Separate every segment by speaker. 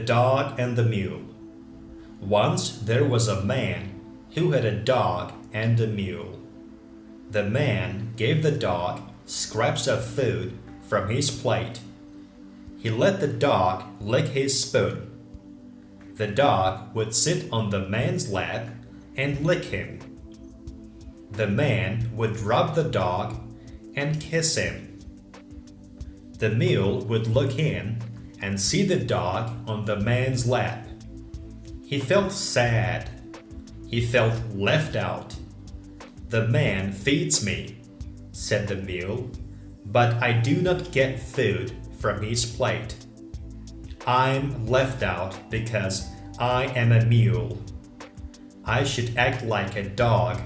Speaker 1: Dog and the Mule. Once there was a man who had a dog and a mule. The man gave the dog scraps of food from his plate. He let the dog lick his spoon. The dog would sit on the man's lap and lick him. The man would rub the dog and kiss him. The mule would look in and see the dog on the man's lap. He felt sad. He felt left out. "The man feeds me," said the mule, "but I do not get food from his plate. I'm left out because I am a mule. I should act like a dog.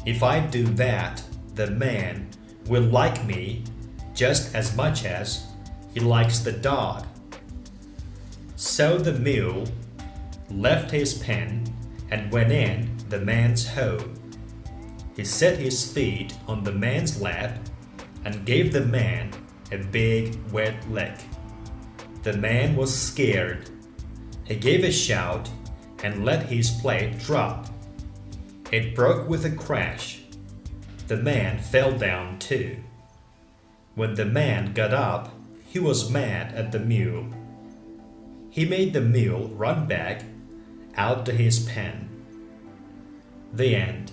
Speaker 1: If I do that, the man will like me just as much as he likes the dog." So the mule left his pen and went in the man's home. He set his feet on the man's lap and gave the man a big wet lick. The man was scared. He gave a shout and let his plate drop. It broke with a crash. The man fell down too. When the man got up, he was mad at the mule. He made the mule run back out to his pen. The end.